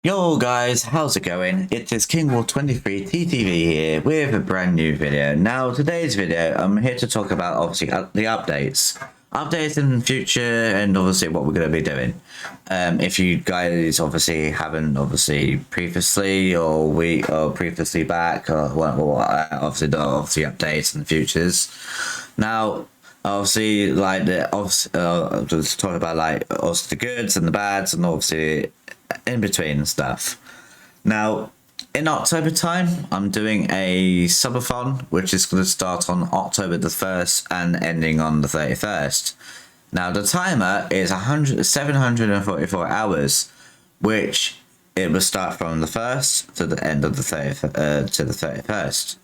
Yo guys, how's it going? It is KingWar23 TTV here with a brand new video. Now today's video, I'm here to talk about obviously the updates. Updates in the future and obviously what we're going to be doing. If you guys obviously haven't previously or previously back or obviously updates and the futures. Now obviously like just talk about like also the goods and the bads and obviously in between stuff. Now in October time I'm doing a subathon which is going to start on October the 1st and ending on the 31st. Now the timer is 744 hours, which it will start from the 1st to the end of the 31st.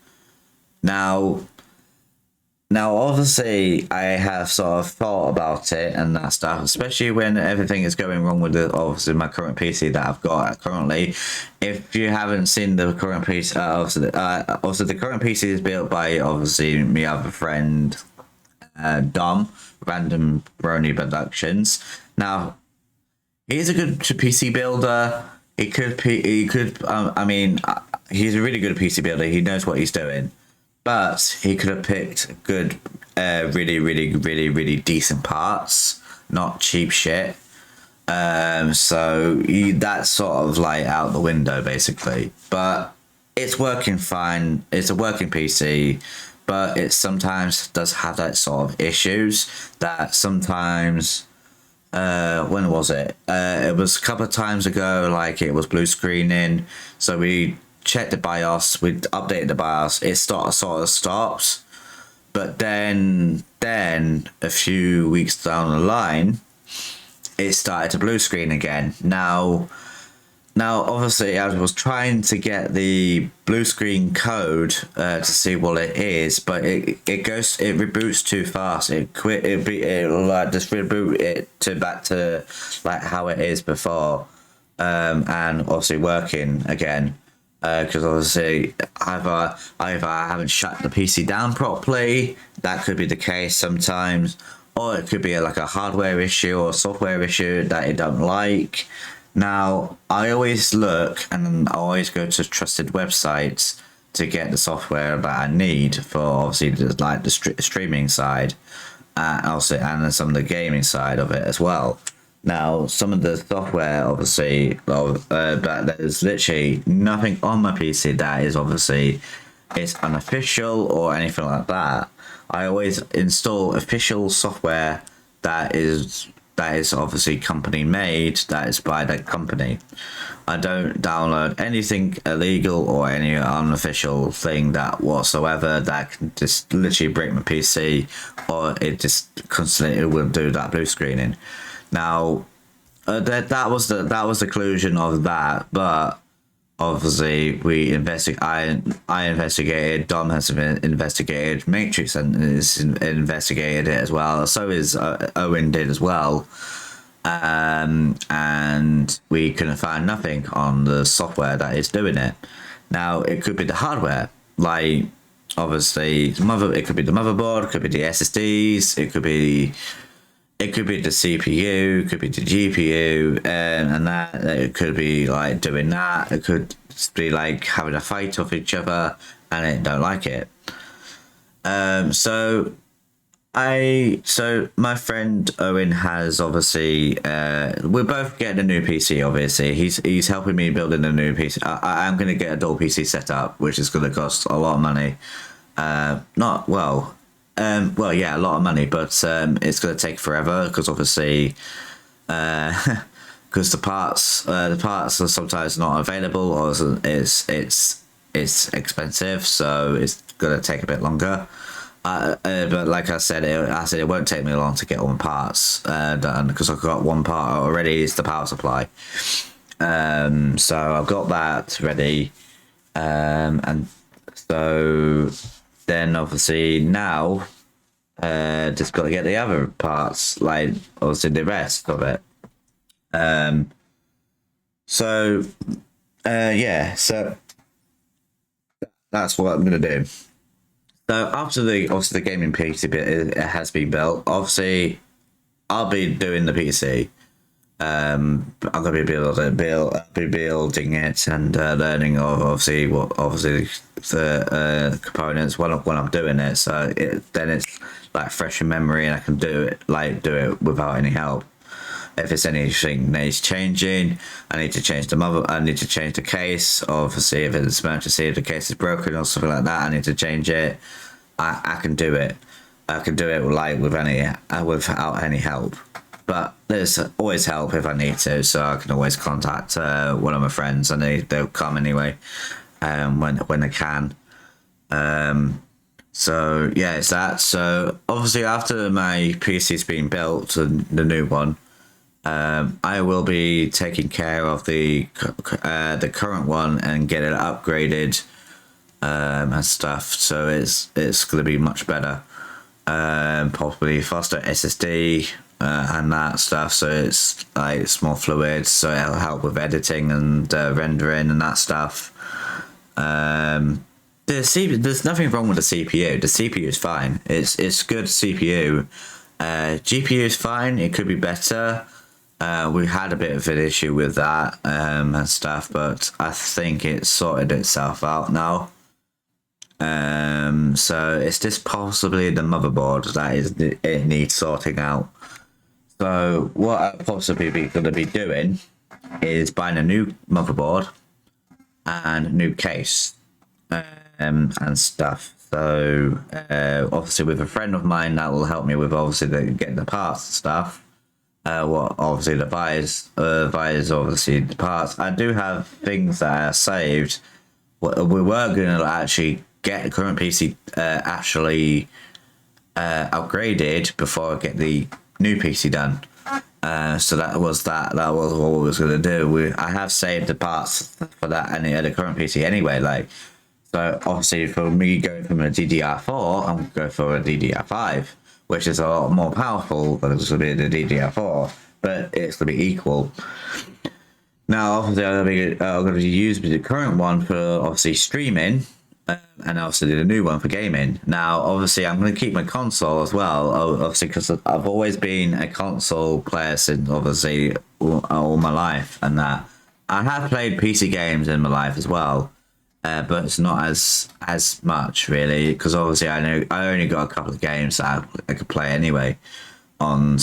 Now, obviously, I have sort of thought about it and that stuff, especially when everything is going wrong with obviously my current PC that I've got currently. If you haven't seen the current PC, also the current PC is built by obviously my other friend, Dom, Random Brony Productions. Now, he's a good PC builder. He's a really good PC builder. He knows what he's doing. But he could have picked good, really decent parts, not cheap shit. So that's sort of like out the window basically. But it's working fine. It's a working PC, but it sometimes does have that sort of issues that sometimes. When was it? It was a couple of times ago. Like it was blue screening, so we checked the BIOS, we updated the BIOS, it sort of stops, but then a few weeks down the line it started to blue screen again. Now obviously I was trying to get the blue screen code to see what it is, but it reboots too fast. It'll like just reboot it back to like how it is before, and obviously working again. Because obviously either I haven't shut the PC down properly, that could be the case sometimes, or it could be like a hardware issue or software issue that I don't like. Now I always look and I always go to trusted websites to get the software that I need for obviously like the streaming side, also and then some of the gaming side of it as well. Now, some of the software, obviously, but there's literally nothing on my PC that is obviously it's unofficial or anything like that. I always install official software that is obviously company made, that is by that company. I don't download anything illegal or any unofficial thing that whatsoever that can just literally break my PC, or it just constantly will do that blue screening. Now, that was the conclusion of that, but obviously I investigated. Dom has investigated. Matrix and is investigated it as well. So is Owen did as well, and we couldn't find nothing on the software that is doing it. Now it could be the hardware, like obviously it could be the motherboard, it could be the SSDs, it could be the CPU, could be the GPU, and that it could be like doing that. It could be like having a fight off each other, and it don't like it. So my friend Owen has obviously we're both getting a new PC. Obviously, he's helping me building a new PC. I'm going to get a dual PC set up, which is going to cost a lot of money. Yeah, a lot of money, but it's going to take forever because obviously, because the parts are sometimes not available, or it's expensive, so it's going to take a bit longer. But like I said, it won't take me long to get all the parts done because I've got one part already. It's the power supply. So I've got that ready, and so. Then obviously now, just got to get the other parts, like obviously the rest of it. So that's what I'm gonna do. So after the gaming PC bit it has been built, obviously I'll be doing the PC. I'm going to be building it and learning of obviously the components when I'm doing it. So then it's like fresh in memory, and I can do it without any help. If it's anything needs changing, I need to change I need to change the case. Obviously, if it's emergency, if the case is broken or something like that, I need to change it. I can do it. I can do it like without any help. But there's always help if I need to, so I can always contact one of my friends, and they'll come anyway, when they can. So yeah, it's that. So obviously, after my PC's been built, the new one, I will be taking care of the current one and get it upgraded, and stuff. So it's going to be much better. Possibly faster SSD, and that stuff. So it's like it's more fluid. So it'll help with editing and rendering and that stuff. There's nothing wrong with the CPU. The CPU is fine. It's good CPU. GPU is fine. It could be better. We had a bit of an issue with that, and stuff, but I think it's sorted itself out now. So it's just possibly the motherboard it needs sorting out. So what I'll possibly be going to be doing is buying a new motherboard and a new case, and stuff. So obviously with a friend of mine that will help me with obviously getting the parts and stuff. Obviously the buyers obviously the parts. I do have things that are saved. We were going to actually get the current PC actually upgraded before I get the new PC done. So that was what we was going to do. I have saved the parts for that and the current PC anyway. Like, so obviously for me going from a DDR4, I'm going to go for a DDR5, which is a lot more powerful than it's going to be the DDR4, but it's going to be equal. Now, obviously, I'm going to use the current one for obviously streaming, and obviously the new one for gaming. Now, obviously, I'm going to keep my console as well, obviously, because I've always been a console player since obviously all my life, and that I have played PC games in my life as well, but it's not as much really, because obviously I only got a couple of games that I could play anyway on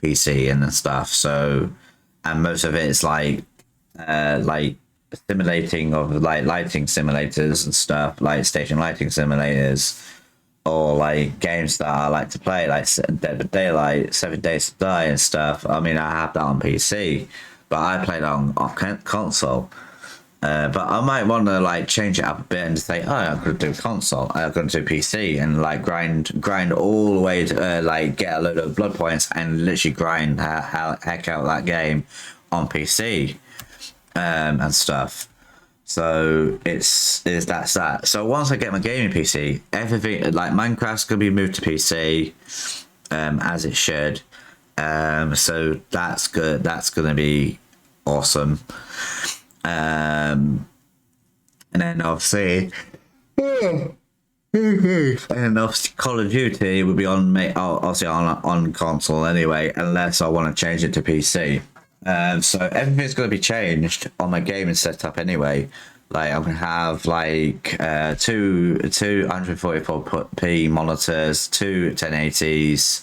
PC and stuff. So, and most of it is like simulating of like lighting simulators and stuff, like station lighting simulators, or like games that I like to play, like Dead by Daylight, 7 Days to Die and stuff. I mean, I have that on PC, but I played on console. But I might want to like change it up a bit and say, oh, I'm going to do console, I'm going to do PC, and like grind all the way to like get a load of blood points and literally grind heck out that game on PC, and stuff. So that's that. So once I get my gaming PC, everything like Minecraft's going to be moved to PC, as it should. So that's good. That's going to be awesome. And then obviously, Call of Duty will be obviously on console anyway, unless I want to change it to PC. So everything's going to be changed on my gaming setup anyway. Like I'm gonna have like two 144p monitors, two 1080s.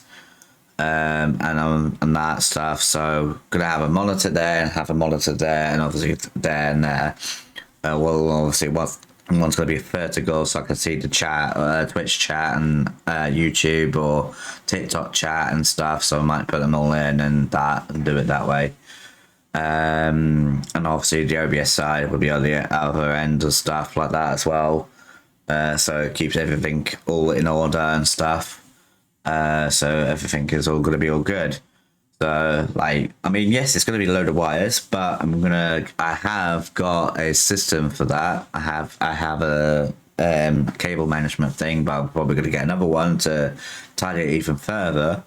And that stuff. So gonna have a monitor there and have a monitor there, and obviously there and there. Well, obviously one's gonna be vertical, so I can see the chat, Twitch chat, and YouTube or TikTok chat and stuff. So I might put them all in and do it that way. And obviously the OBS side will be on the other end of stuff like that as well. So it keeps everything all in order and stuff. So everything is all going to be all good. So like, I mean, yes, it's going to be a load of wires, but I have got a system for that. I have a cable management thing, but I'm probably going to get another one to tidy it even further.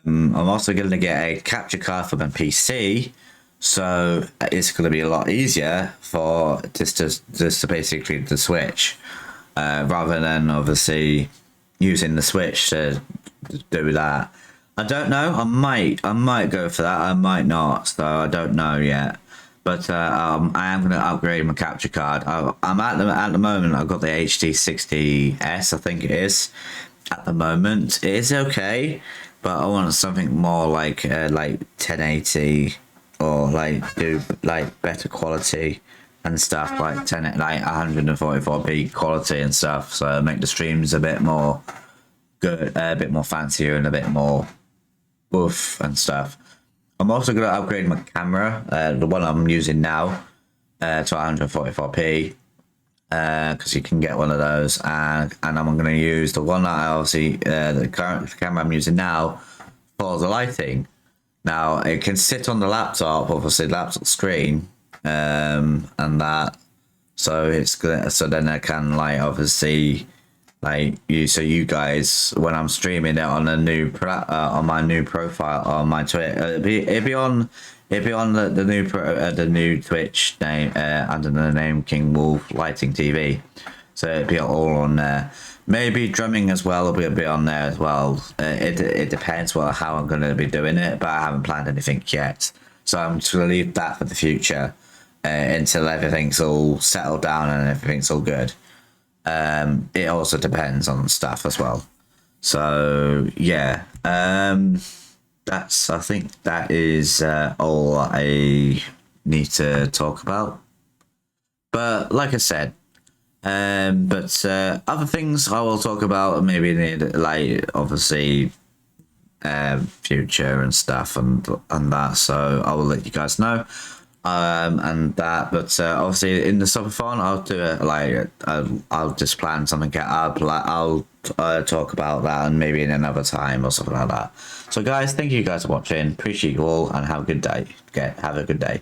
I'm also going to get a capture card for my PC, so it's going to be a lot easier for just to basically the switch, rather than obviously using the switch to do that. I don't know. I might go for that. I might not. So I don't know yet. But I am going to upgrade my capture card. I'm at the moment. I've got the HD60S. I think it is. At the moment, it is okay, but I want something more like 1080 or like do like better quality and stuff like 144p quality and stuff. So make the streams a bit more good, a bit more fancier and a bit more woof and stuff. I'm also going to upgrade my camera, the one I'm using now, to 144p, because you can get one of those, and I'm going to use the one that I obviously, the current camera I'm using now for the lighting. Now it can sit on the laptop, obviously laptop screen, and that, so it's good. So then I can like obviously like you guys, when I'm streaming it on a new on my new profile on my Twitter, it'd be on the new Twitch name, under the name King Wolf Lighting TV, so it'd be all on there. Maybe drumming as well will be on there as well. It depends how I'm going to be doing it, but I haven't planned anything yet, so I'm just going to leave that for the future, until everything's all settled down and everything's all good. It also depends on stuff as well. So yeah, I think that is all I need to talk about. But like I said, other things I will talk about maybe like obviously future and stuff and that. So I will let you guys know. And that, but obviously in the subathon I'll do it like I'll just plan something out. I'll talk about that and maybe in another time or something like that. So guys, thank you guys for watching, appreciate you all, and have a good day. Have a good day.